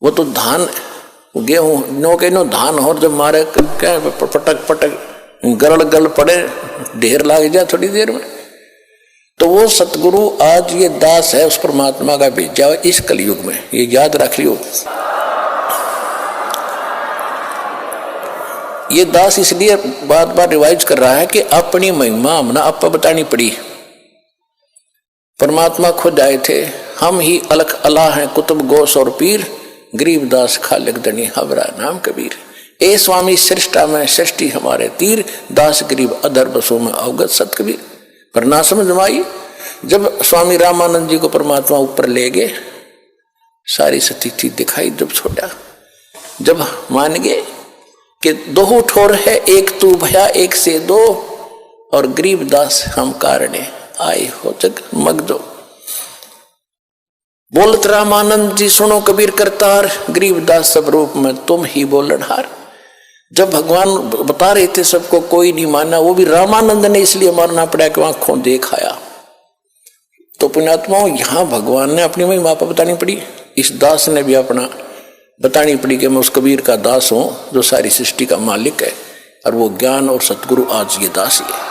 वो तो धान गेहूं नो के नो धान और जब मारे क्या पटक पटक गरड़ गल पड़े ढेर लाग जाए थोड़ी देर में। तो वो सतगुरु आज ये दास है उस परमात्मा का भेजा इस कलयुग में, ये याद रख लियो। ये दास इसलिए बार बार रिवाइज कर रहा है कि अपनी महिमा हमने आपको बतानी पड़ी। परमात्मा खुद आए थे, हम ही अलख अला हैं कुतुब गोस और पीर, गरीबदास खालिक दनी हबरा नाम कबीर। ए स्वामी सृष्टा में सृष्टि हमारे तीर, दास गरीब अधर बसों में अवगत सत कबीर। पर ना समझ में आई, जब स्वामी रामानंद जी को परमात्मा ऊपर ले गए, सारी स्थिति दिखाई जब छोड़ा, जब मान गए कि दो ठोर है एक तू भया एक से दो, और गरीबदास हम कारणे आए हो जग मगदो। बोलत रामानंद जी सुनो कबीर करतार, गरीबदास सब रूप में तुम ही बोलनहार। जब भगवान बता रहे थे सबको, कोई नहीं माना, वो भी रामानंद ने इसलिए मारना पड़ा कि आंखों देखाया। तो पुण्यात्माओं, यहां भगवान ने अपनी महिमा बतानी पड़ी, इस दास ने भी अपना बतानी पड़ी कि मैं उस कबीर का दास हूं जो सारी सृष्टि का मालिक है, और वो ज्ञान और सतगुरु आज ये दास ही है।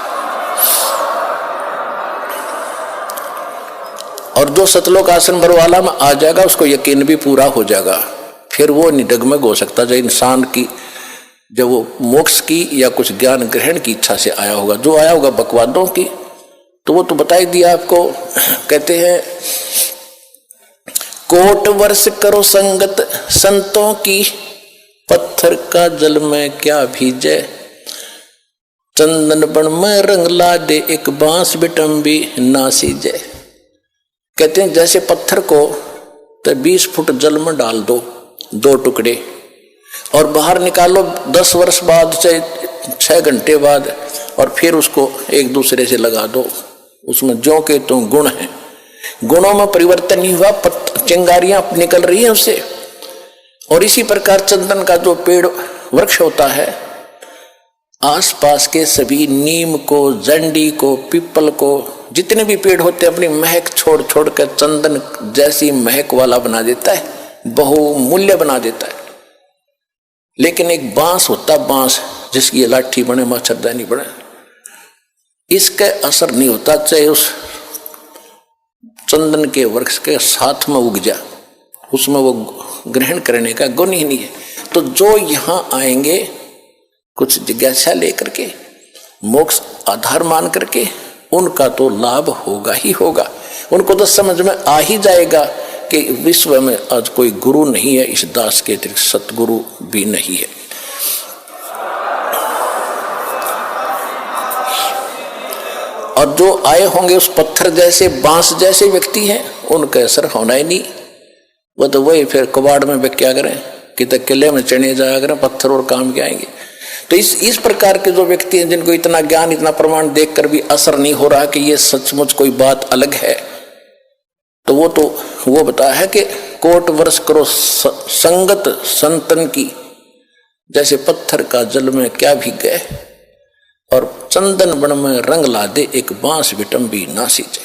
और जो सतलोक आसन भरवाला में आ जाएगा उसको यकीन भी पूरा हो जाएगा, फिर वो नहीं डगमग हो सकता। जो इंसान की जब वो मोक्ष की या कुछ ज्ञान ग्रहण की इच्छा से आया होगा, जो आया होगा बकवादों की, तो वो तो बता ही दिया आपको। कहते हैं कोट वर्ष करो संगत संतों की, पत्थर का जल में क्या भीजे, चंदन बन में रंग ला दे एक बांस बिटम्बी ना सीजे। कहते हैं जैसे पत्थर को तो 20 फुट जल में डाल दो, 2 टुकड़े, और बाहर निकालो 10 वर्ष बाद चाहे 6 घंटे बाद, और फिर उसको एक दूसरे से लगा दो, उसमें जो के तो गुण है, गुणों में परिवर्तन नहीं हुआ, चिंगारियां निकल रही हैं उससे। और इसी प्रकार चंदन का जो पेड़ वृक्ष होता है, आसपास के सभी नीम को, जंडी को, पीपल को, जितने भी पेड़ होते हैं अपनी महक छोड़ छोड़ कर चंदन जैसी महक वाला बना देता है, बहुमूल्य बना देता है। लेकिन एक बांस होता, बांस जिसकी लाठी बने मच्छरदानी बने, इसका असर नहीं होता, चाहे उस चंदन के वृक्ष के साथ में उग जा, उसमें वो ग्रहण करने का गुण ही नहीं है। तो जो यहां आएंगे कुछ जिज्ञासा लेकर के, मोक्ष आधार मान करके, उनका तो लाभ होगा ही होगा। उनको तो समझ में आ ही जाएगा कि विश्व में आज कोई गुरु नहीं है, इस दास के अतिरिक्त सतगुरु भी नहीं है। और जो आए होंगे उस पत्थर जैसे, बांस जैसे व्यक्ति हैं, उनका असर होना ही नहीं। वो तो वही फिर कबाड़ में वे क्या करें, कि तो किले में चढ़े जाया करें, पत्थर और काम के आएंगे। तो इस प्रकार के जो व्यक्ति हैं, जिनको इतना ज्ञान, इतना प्रमाण देखकर भी असर नहीं हो रहा कि ये सचमुच कोई बात अलग है, तो वो बताया है कि कोट वर्ष करो संगत संतन की, जैसे पत्थर का जल में क्या भीग गए, और चंदन बन में रंग ला दे एक बांस विटम्बी ना सींचे।